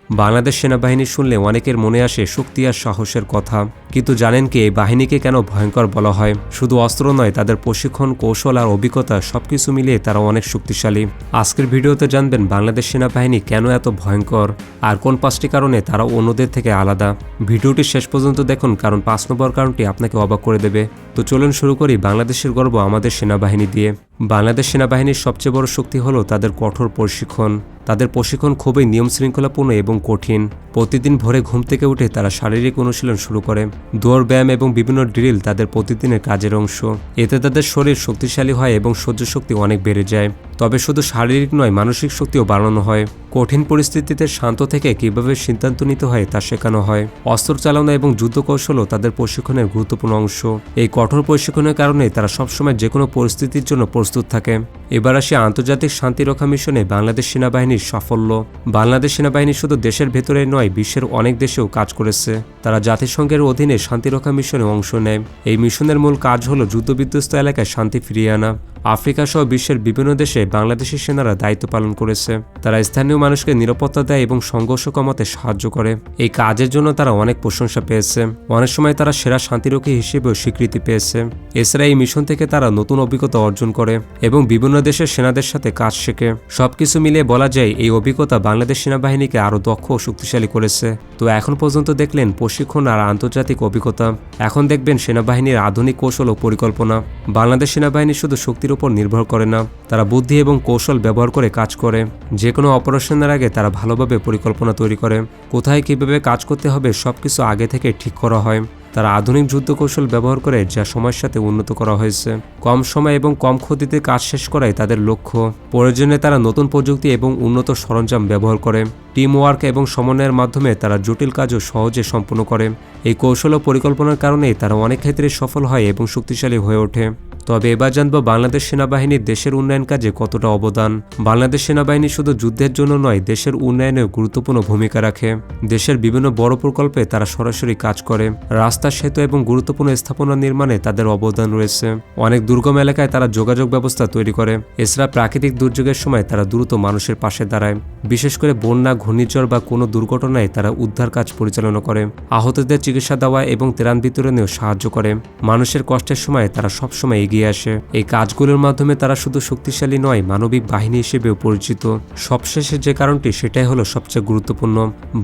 বাংলাদেশ সেনাবাহিনী শুনলে অনেকের মনে আসে শক্তি আর সাহসের কথা, কিন্তু জানেন কি এই বাহিনীকে কেন ভয়ঙ্কর বলা হয়? শুধু অস্ত্র নয়, তাদের প্রশিক্ষণ, কৌশল আর অভিজ্ঞতা সবকিছু মিলিয়ে তারা অনেক শক্তিশালী। আজকের ভিডিওতে জানবেন বাংলাদেশ সেনাবাহিনী কেন এত ভয়ঙ্কর আর কোন 5টি কারণে তারা অন্যদের থেকে আলাদা। ভিডিওটি শেষ পর্যন্ত দেখুন, কারণ 5 নম্বর কারণটি আপনাকে অবাক করে দেবে। তো চলুন শুরু করি বাংলাদেশের গর্ব আমাদের সেনাবাহিনী দিয়ে। বাংলাদেশ সেনাবাহিনীর সবচেয়ে বড় শক্তি হলো তাদের কঠোর প্রশিক্ষণ। তাদের প্রশিক্ষণ খুবই নিয়ম শৃঙ্খলাপূর্ণ এবং কঠিন। প্রতিদিন ভোরে ঘুম থেকে উঠে তারা শারীরিক অনুশীলন শুরু করে। দৌড়, ব্যায়াম এবং বিভিন্ন ড্রিল তাদের প্রতিদিনের কাজের অংশ। এতে তাদের শরীর শক্তিশালী হয় এবং সহ্য শক্তি অনেক বেড়ে যায়। তবে শুধু শারীরিক নয়, মানসিক শক্তিও বাড়ানো হয়। কঠিন পরিস্থিতিতে শান্ত থেকে কিভাবে সিদ্ধান্ত নিতে হয় তা শেখানো হয়। অস্ত্র চালানো এবং যুদ্ধ কৌশলও তাদের প্রশিক্ষণের গুরুত্বপূর্ণ অংশ। এই কঠোর প্রশিক্ষণের কারণে তারা সবসময় যে কোনো পরিস্থিতির জন্য প্রস্তুত থাকে। এবার আসি আন্তর্জাতিক শান্তিরক্ষা মিশনে বাংলাদেশ সেনাবাহিনীর সাফল্য। বাংলাদেশ সেনাবাহিনী শুধু দেশের ভেতরে নয়, বিশ্বের অনেক দেশেও কাজ করেছে। তারা জাতিসংঘের অধীনে শান্তিরক্ষা মিশনে অংশ নেয়। এই মিশনের মূল কাজ হলো যুদ্ধবিধ্বস্ত এলাকায় শান্তি ফিরিয়ে আনা। আফ্রিকা সহ বিশ্বের বিভিন্ন দেশে বাংলাদেশি সেনারা দায়িত্ব পালন করেছে। তারা স্থানীয় মানুষকে নিরাপত্তা দেয় এবং সংঘর্ষ কমাতে সাহায্য করে। এই কাজের জন্য তারা অনেক প্রশংসা পেয়েছে। অনেক সময় তারা সেরা শান্তিরক্ষী হিসেবেও স্বীকৃতি পেয়েছে। এছাড়া এই মিশন থেকে তারা নতুন অভিজ্ঞতা অর্জন করে এবং বিভিন্ন দেশের সেনাদের সাথে কাজ শেখে। সবকিছু মিলিয়ে বলা যায় এই অভিজ্ঞতা বাংলাদেশ সেনাবাহিনীকে আরও দক্ষ ও শক্তিশালী করেছে। তো এখন পর্যন্ত দেখলেন প্রশিক্ষণ আর আন্তর্জাতিক অভিজ্ঞতা। এখন দেখবেন সেনাবাহিনীর আধুনিক কৌশল ও পরিকল্পনা। বাংলাদেশ সেনাবাহিনী শুধু শক্তির উপর নির্ভর করে না, তারা বুদ্ধি এবং কৌশল ব্যবহার করে কাজ করে। যে কোনো অপারেশনের আগে তারা ভালোভাবে পরিকল্পনা তৈরি করে। কোথায় কিভাবে কাজ করতে হবে সবকিছু আগে থেকে ঠিক করা হয়। তারা আধুনিক যুদ্ধ কৌশল ব্যবহার করে, যা সময়ের সাথে উন্নত করা হয়েছে। কম সময় এবং কম ক্ষতিতে কাজ শেষ করাই তাদের লক্ষ্য। প্রয়োজনে তারা নতুন প্রযুক্তি এবং উন্নত সরঞ্জাম ব্যবহার করে। টিম ওয়ার্ক এবং সমন্বয়ের মাধ্যমে তারা জটিল কাজও সহজে সম্পন্ন করে। এই কৌশল ও পরিকল্পনার কারণেই তারা অনেক ক্ষেত্রে সফল হয় এবং শক্তিশালী হয়ে ওঠে। তবে এবার জানবো বাংলাদেশ সেনাবাহিনীর দেশের উন্নয়ন কাজে কতটা অবদান। বাংলাদেশ সেনাবাহিনী শুধু যুদ্ধের জন্য নয়, দেশের উন্নয়নেও গুরুত্বপূর্ণ ভূমিকা রাখে। দেশের বিভিন্ন বড় প্রকল্পে তারা সরাসরি কাজ করে। রাস্তা, সেতু এবং গুরুত্বপূর্ণ স্থাপনা নির্মাণে তাদের অবদান রয়েছে। অনেক দুর্গম এলাকায় তারা যোগাযোগ ব্যবস্থা তৈরি করে। এছাড়া প্রাকৃতিক দুর্যোগের সময় তারা দ্রুত মানুষের পাশে দাঁড়ায়। বিশেষ করে বন্যা, ঘূর্ণিঝড় বা কোনো দুর্ঘটনায় তারা উদ্ধার কাজ পরিচালনা করে। আহতদের চিকিৎসা দেওয়া এবং ত্রাণ বিতরণেও সাহায্য করে। মানুষের কষ্টের সময় তারা সবসময় এগিয়ে আসে। এই কাজগুলোর মাধ্যমে তারা শুধু শক্তিশালী নয়, মানবিক বাহিনী হিসেবেও পরিচিত। সবশেষে যে কারণটি, সেটাই হলো সবচেয়ে গুরুত্বপূর্ণ।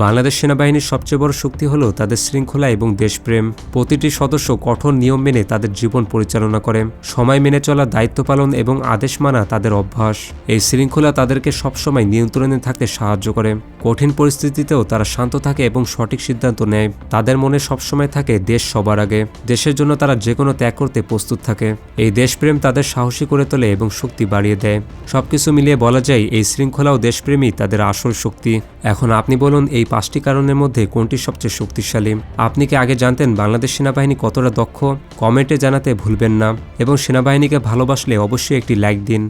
বাংলাদেশ সেনাবাহিনীর সবচেয়ে বড় শক্তি হলো তাদের শৃঙ্খলা এবং দেশপ্রেম। প্রতিটি সদস্য কঠোর নিয়ম মেনে তাদের জীবন পরিচালনা করে। সময় মেনে চলা, দায়িত্ব পালন এবং আদেশ মানা তাদের অভ্যাস। এই শৃঙ্খলা তাদেরকে সবসময় নিয়ন্ত্রণে থাকতে সাহায্য করে। কঠিন পরিস্থিতিতেও তারা শান্ত থাকে এবং সঠিক সিদ্ধান্ত নেয়। তাদের মনে সবসময় থাকে দেশ সবার আগে। দেশের জন্য তারা যে কোনো ত্যাগ করতে প্রস্তুত থাকে। এই দেশপ্রেম তাদের সাহসী করে তোলে এবং শক্তি বাড়িয়ে দেয়। সবকিছু মিলিয়ে বলা যায় এই শৃঙ্খলা ও দেশপ্রেমই তাদের আসল শক্তি। এখন আপনি বলুন, এই 5টি কারণের মধ্যে কোনটি সবচেয়ে শক্তিশালী? আপনি কি আগে জানতেন বাংলাদেশ সেনাবাহিনী কতটা দক্ষ? কমেন্টে জানাতে ভুলবেন না এবং সেনাবাহিনীকে ভালোবাসলে অবশ্যই একটি লাইক দিন।